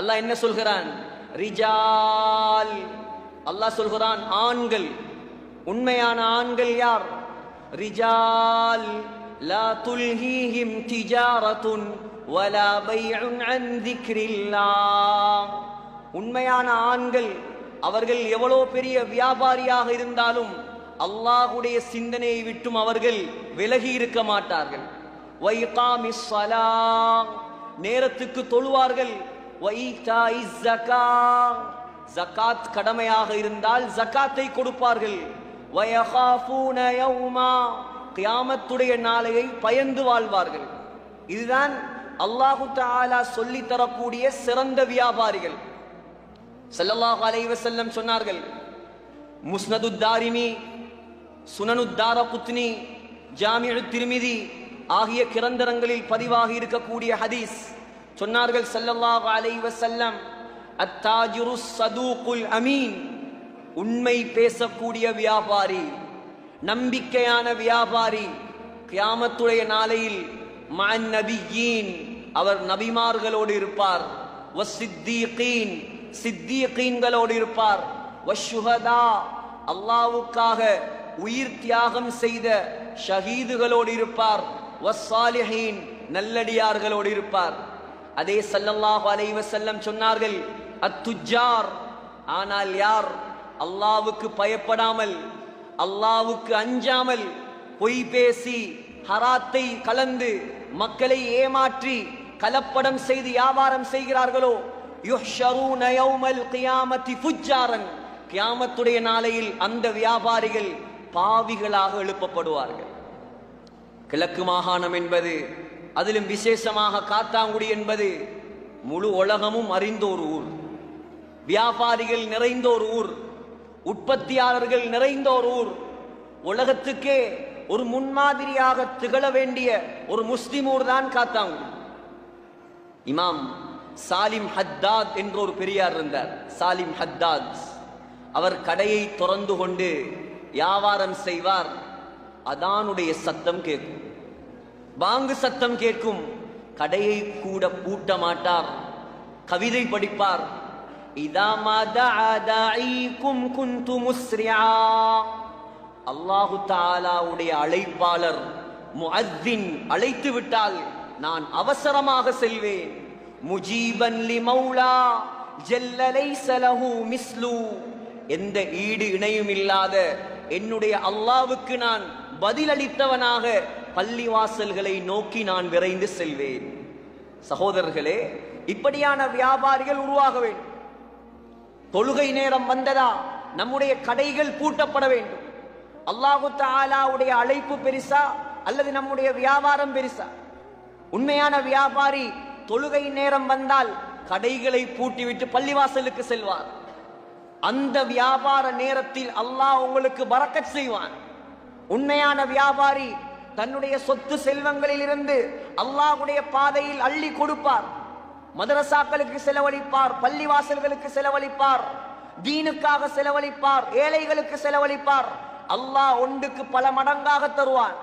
அல்லாஹ் என்ன சொல்கிறான்? ரிஜால். அல்லாஹ் சொல்கிறான் ஆண்கள். உண்மையான ஆண்கள் யார்? ரிஜால் லா துல்ஹீஹிம் திஜாரத்துன் வலா பைஉன் அன் திக்ரில்லாஹ். உண்மையான ஆண்கள் அவர்கள் எவ்வளோ பெரிய வியாபாரியாக இருந்தாலும் அல்லாஹ்வுடைய சிந்தனையை விட்டும் அவர்கள் விலகி இருக்க மாட்டார்கள். வைகாமிஸ் ஸலாஹ், நேரத்துக்கு தொழுவார்கள். வைதாயிஸ் ஸகாத், ஜகாத் கடமையாக இருந்தால் ஜகாத்தை கொடுப்பார்கள். வயகாஃபூன யௌமா, கியாமத்துடைய நாளையை பயந்து வாழ்வார்கள். இதுதான் அல்லாஹு தஆலா சொல்லி தரக்கூடிய சிறந்த வியாபாரிகள். ஸல்லல்லாஹு அலைஹி வஸல்லம் சொன்னார்கள், முஸ்னதுத் தாரிமி, சுனனுத் தாரகுத்னி, ஜாமிஉத் திர்மிதி ஆகிய கிரந்தரங்களில் பதிவாகி இருக்கக்கூடிய ஹதீஸ். சொன்னார்கள் ஸல்லல்லாஹு அலைஹி வஸல்லம், அத்தாஜிரு ஸதூகுல் அமீன், உண்மை பேசக்கூடிய வியாபாரி, நம்பிக்கையான வியாபாரி, கியாமத்துடைய நாளையில் மஅன் நபியீன், அவர் நபிமார்களோடு இருப்பார். வஸ்ஸித்தீகீன், சித்தீகீன்களோடு இருப்பார். வஷ்ஷுஹதா, அல்லாஹ்வுக்காக உயிர் தியாகம் செய்த ஷஹீதுகளோடு இருப்பார். வஸ்ஸாலிஹீன், நல்லடியார்களோடு இருப்பார். அதே ஸல்லல்லாஹு அலைஹி வஸல்லம் சொன்னார்கள், அத்துஜார், ஆனால் யார் அல்லாஹ்வுக்கு பயப்படாமல், அல்லாஹ்வுக்கு அஞ்சாமல், பொய் பேசி ஹராத்தை கலந்து மக்களை ஏமாற்றி கலப்படம் செய்து வியாபாரம் செய்கிறார்களோ, யுஹ்ஷரூன யௌமல் கியாமத்தி ஃபுஜ்ஜாரன், கியாமத்துடைய நாளையில் அந்த வியாபாரிகள் பாவிகளாக எழுப்பப்படுவார்கள். கிழக்கு மாகாணம் என்பது, அதிலும் விசேஷமாக காத்தாங்குடி என்பது முழு உலகமும் அறிந்த ஒரு ஊர். வியாபாரிகள் நிறைந்த ஒரு ஊர், உற்பத்தியாளர்கள் நிறைந்த ஒரு ஊர். உலகத்துக்கே ஒரு முன்மாதிரியாக திகழ வேண்டிய ஒரு முஸ்லிம் ஊர் தான் காத்தாங்குடி. இமாம் சாலிம் ஹத்தாத் என்ற ஒரு பெரியார் இருந்தார். சாலிம் ஹத்தாத், அவர் கடையை திறந்து கொண்டு வியாபாரம் செய்வார். அதானுடைய சத்தம் கேட்கும், பாங்கு சத்தம் கேட்கும். கடையை கூட பூட்ட மாட்டார், கவிதை படிப்பார். அல்லாஹு தஆலாவுடைய அழைப்பாளர் முஅத்தின் அழைத்து விட்டால் நான் அவசரமாக செல்வேன். முஜீபன் லி மௌலா ஜல்ல லைஸ லஹு மிஸ்லு, எந்த ஈடு இணையும் இல்லாத என்னுடைய அல்லாஹ்வுக்கு நான் பதிலளித்தவனாக பள்ளிவாசல்களை நோக்கி நான் விரைந்து செல்வேன். சகோதரர்களே, இப்படியான வியாபாரிகள் உருவாக வேண்டும். தொழுகை நேரம் வந்ததா நம்முடைய கடைகள் பூட்டப்பட வேண்டும். அல்லாஹு தஆலாவுடைய அழைப்பு பெரிசா அல்லது நம்முடைய வியாபாரம் பெரிசா? உண்மையான வியாபாரி தொழுகை நேரம் வந்தால் கடைகளை பூட்டிவிட்டு பள்ளிவாசலுக்கு செல்வார். அந்த வியாபார நேரத்தில் அல்லாஹ் உங்களுக்கு பரக்கத் செய்வான். உண்மையான வியாபாரி தன்னுடைய சொத்து செல்வங்களில் இருந்து அல்லாஹ்வுடைய பாதையில் அள்ளி கொடுப்பார். மதரசாக்களுக்கு செலவழிப்பார், பள்ளிவாசல்களுக்கு செலவழிப்பார், தீனுக்காக செலவழிப்பார், ஏழைகளுக்கு செலவழிப்பார். அல்லாஹ் ஒன்றுக்கு பல மடங்காக தருவான்.